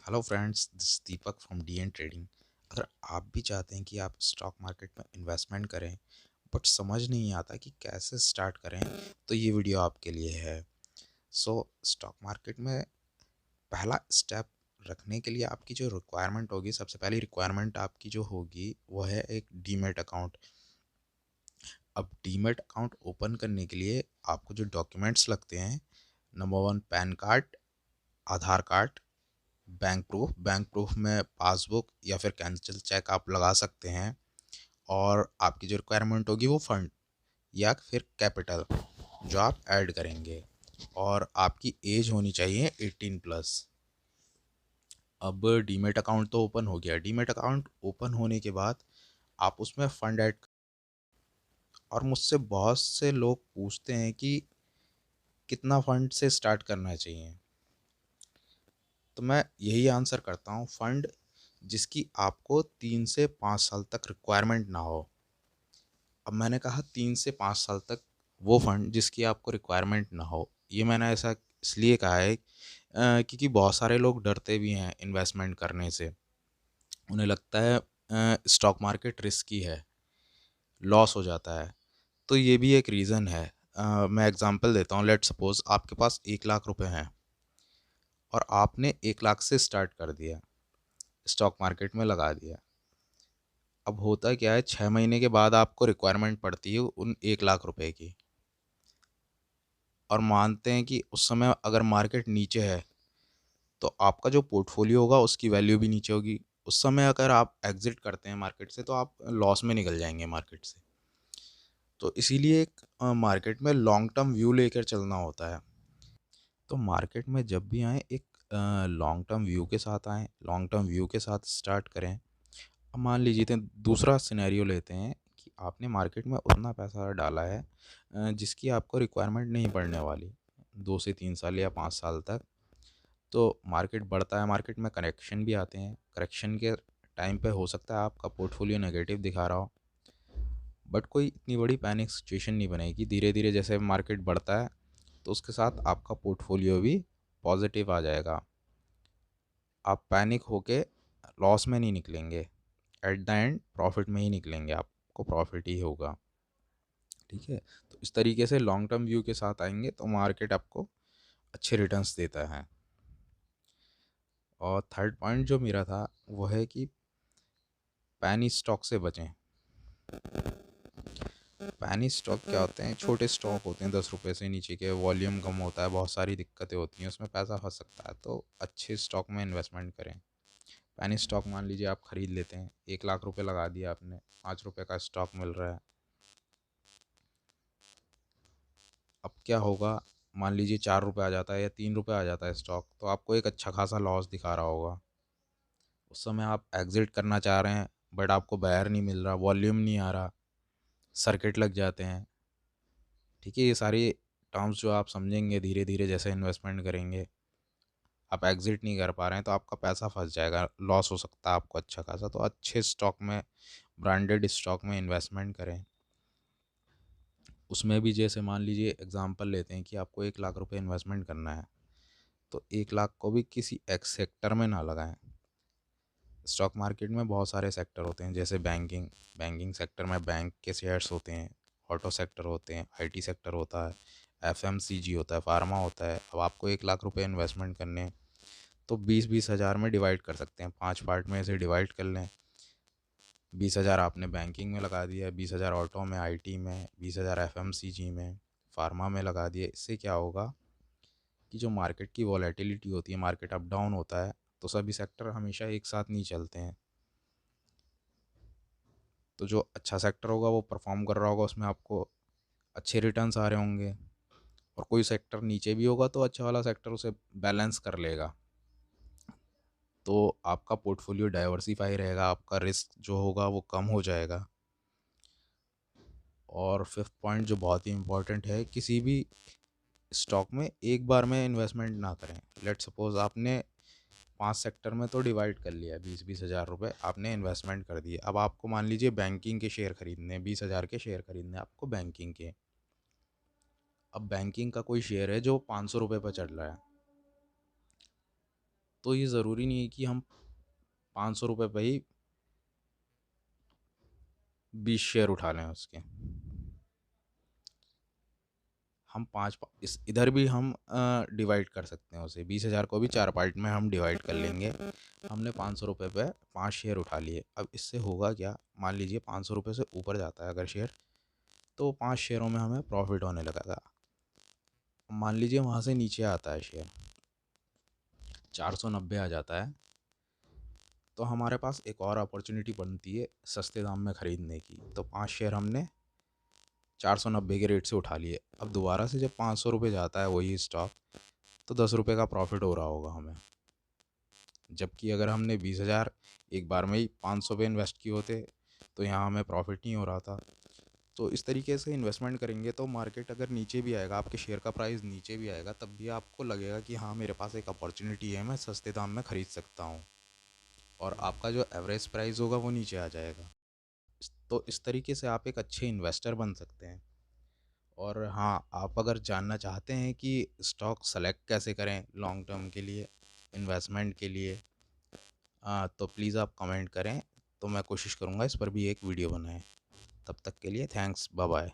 Hello friends, this Deepak from D N trading. अगर आप भी चाहते हैं कि आप स्टॉक मार्केट में इन्वेस्टमेंट करें बट समझ नहीं आता कि कैसे स्टार्ट करें, तो ये वीडियो आपके लिए है। सो स्टॉक मार्केट में पहला स्टेप रखने के लिए आपकी जो रिक्वायरमेंट होगी, सबसे पहली रिक्वायरमेंट आपकी जो होगी वो है एक डीमैट अकाउंट। अब डीमैट अकाउंट ओपन करने के लिए आपको जो डॉक्यूमेंट्स लगते हैं, नंबर वन पैन कार्ड, आधार कार्ड, बैंक प्रूफ में पासबुक या फिर कैंसिल चेक आप लगा सकते हैं। और आपकी जो रिक्वायरमेंट होगी वो फंड या फिर कैपिटल जो आप ऐड करेंगे, और आपकी एज होनी चाहिए 18+। अब डीमेट अकाउंट तो ओपन हो गया। डीमेट अकाउंट ओपन होने के बाद आप उसमें फ़ंड ऐड। और मुझसे बहुत से लोग पूछते हैं कि कितना फ़ंड से स्टार्ट करना चाहिए, तो मैं यही आंसर करता हूँ, फ़ंड जिसकी आपको 3 से 5 साल तक रिक्वायरमेंट ना हो। अब मैंने कहा 3 से 5 साल तक वो फंड जिसकी आपको रिक्वायरमेंट ना हो। ये मैंने ऐसा इसलिए कहा है क्योंकि बहुत सारे लोग डरते भी हैं इन्वेस्टमेंट करने से। उन्हें लगता है स्टॉक मार्केट रिस्की है, लॉस हो जाता है। तो ये भी एक रीज़न है। मैं एग्जांपल देता हूँ। लेट सपोज़ आपके पास 1 लाख रुपए हैं और आपने 1 लाख से स्टार्ट कर दिया, स्टॉक मार्केट में लगा दिया। अब होता क्या है, 6 महीने के बाद आपको रिक्वायरमेंट पड़ती है उन 1 लाख रुपए की। और मानते हैं कि उस समय अगर मार्केट नीचे है तो आपका जो पोर्टफोलियो होगा उसकी वैल्यू भी नीचे होगी। उस समय अगर आप एग्जिट करते हैं मार्केट से तो आप लॉस में निकल जाएंगे मार्केट से। तो इसीलिए एक मार्केट में लॉन्ग टर्म व्यू लेकर चलना होता है। तो मार्केट में जब भी आए एक लॉन्ग टर्म व्यू के साथ आएँ, लॉन्ग टर्म व्यू के साथ स्टार्ट करें। अब मान लीजिए दूसरा सिनेरियो लेते हैं कि आपने मार्केट में उतना पैसा डाला है जिसकी आपको रिक्वायरमेंट नहीं पड़ने वाली 2 से 3 साल या 5 साल तक। तो मार्केट बढ़ता है, मार्केट में करेक्शन भी आते हैं। करेक्शन के टाइम पे हो सकता है आपका पोर्टफोलियो नेगेटिव दिखा रहा हो, बट कोई इतनी बड़ी पैनिक सिचुएशन नहीं बनेगी। धीरे धीरे जैसे मार्केट बढ़ता है तो उसके साथ आपका पोर्टफोलियो भी पॉजिटिव आ जाएगा। आप पैनिक होके लॉस में नहीं निकलेंगे, एट द एंड प्रॉफिट में ही निकलेंगे, आपको प्रॉफिट ही होगा। ठीक है। तो इस तरीके से लॉन्ग टर्म व्यू के साथ आएंगे तो मार्केट आपको अच्छे रिटर्न्स देता है। और थर्ड पॉइंट जो मेरा था वो है कि पैनी स्टॉक से बचें। पैनी स्टॉक क्या होते हैं? छोटे स्टॉक होते हैं, 10 रुपए से नीचे के, वॉल्यूम कम होता है, बहुत सारी दिक्कतें होती हैं, उसमें पैसा फंस सकता है। तो अच्छे स्टॉक में इन्वेस्टमेंट करें। पैनी स्टॉक मान लीजिए आप खरीद लेते हैं, 1 लाख रुपए लगा दिया आपने, 5 रुपए का स्टॉक मिल रहा है। अब क्या होगा, मान लीजिए 4 रुपए आ जाता है या 3 रुपए आ जाता है स्टॉक, तो आपको एक अच्छा खासा लॉस दिखा रहा होगा। उस समय आप एग्जिट करना चाह रहे हैं बट आपको बायर नहीं मिल रहा, वॉल्यूम नहीं आ रहा, सर्किट लग जाते हैं। ठीक है, ये सारी टर्म्स जो आप समझेंगे धीरे धीरे जैसे इन्वेस्टमेंट करेंगे। आप एग्जिट नहीं कर पा रहे हैं तो आपका पैसा फंस जाएगा, लॉस हो सकता है आपको अच्छा खासा। तो अच्छे स्टॉक में, ब्रांडेड स्टॉक में इन्वेस्टमेंट करें। उसमें भी जैसे मान लीजिए एग्जांपल लेते हैं कि आपको 1 लाख रुपए इन्वेस्टमेंट करना है, तो 1 लाख को भी किसी एक सेक्टर में ना लगाएं। स्टॉक मार्केट में बहुत सारे सेक्टर होते हैं, जैसे बैंकिंग। बैंकिंग सेक्टर में बैंक के शेयर्स होते हैं, ऑटो सेक्टर होते हैं, आईटी सेक्टर होता है, एफएमसीजी होता है, फार्मा होता है। अब आपको 1 लाख रुपए इन्वेस्टमेंट करने हैं तो 20-20 हज़ार में डिवाइड कर सकते हैं, 5 पार्ट में इसे डिवाइड कर लें। 20 हज़ार आपने बैंकिंग में लगा दिया, 20 हज़ार ऑटो में, आईटी में, 20 हज़ार एफएमसीजी में, फार्मा में लगा दिए। इससे क्या होगा कि जो मार्केट की वॉलेटिलिटी होती है, मार्केट अप डाउन होता है, तो सभी सेक्टर हमेशा एक साथ नहीं चलते हैं। तो जो अच्छा सेक्टर होगा वो परफॉर्म कर रहा होगा, उसमें आपको अच्छे रिटर्न्स आ रहे होंगे। और कोई सेक्टर नीचे भी होगा तो अच्छा वाला सेक्टर उसे बैलेंस कर लेगा। तो आपका पोर्टफोलियो डाइवर्सिफाई रहेगा, आपका रिस्क जो होगा वो कम हो जाएगा। और फिफ्थ पॉइंट जो बहुत ही इंपॉर्टेंट है, किसी भी स्टॉक में एक बार में इन्वेस्टमेंट ना करें। लेट सपोज आपने 5 सेक्टर में तो डिवाइड कर लिया, 20-20 हज़ार रुपये आपने इन्वेस्टमेंट कर दिए। अब आपको मान लीजिए बैंकिंग के शेयर खरीदने, 20 हज़ार के शेयर खरीदने आपको बैंकिंग के। अब बैंकिंग का कोई शेयर है जो 500 रुपये पर चल रहा है, तो ये ज़रूरी नहीं है कि हम 500 रुपये पे ही 20 शेयर उठा लें उसके। हम पाँच इस इधर भी हम डिवाइड कर सकते हैं उसे, 20,000 को भी 4 पार्ट में हम डिवाइड कर लेंगे। हमने 500 रुपये पे 5 शेयर उठा लिए। अब इससे होगा क्या, मान लीजिए 500 रुपये से ऊपर जाता है अगर शेयर, तो 5 शेयरों में हमें प्रॉफिट होने लगेगा। मान लीजिए वहाँ से नीचे आता है शेयर, 490 आ जाता है, तो हमारे पास एक और अपॉर्चुनिटी बनती है सस्ते दाम में ख़रीदने की। तो 5 शेयर हमने 490 के रेट से उठा लिए। अब दोबारा से जब 500 रुपये जाता है वही स्टॉक, तो 10 रुपये का प्रॉफिट हो रहा होगा हमें। जबकि अगर हमने 20,000 एक बार में ही 500 पे इन्वेस्ट किए होते, तो यहाँ हमें प्रॉफिट नहीं हो रहा था। तो इस तरीके से इन्वेस्टमेंट करेंगे तो मार्केट अगर नीचे भी आएगा, आपके शेयर का प्राइस नीचे भी आएगा, तब भी आपको लगेगा कि हाँ मेरे पास एक अपॉर्चुनिटी है, मैं सस्ते दाम में ख़रीद सकता हूँ, और आपका जो एवरेज प्राइस होगा वो नीचे आ जाएगा। तो इस तरीके से आप एक अच्छे इन्वेस्टर बन सकते हैं। और हाँ, आप अगर जानना चाहते हैं कि स्टॉक सेलेक्ट कैसे करें लॉन्ग टर्म के लिए, इन्वेस्टमेंट के लिए, तो प्लीज़ आप कमेंट करें, तो मैं कोशिश करूँगा इस पर भी एक वीडियो बनाएं। तब तक के लिए थैंक्स, बाय बाय।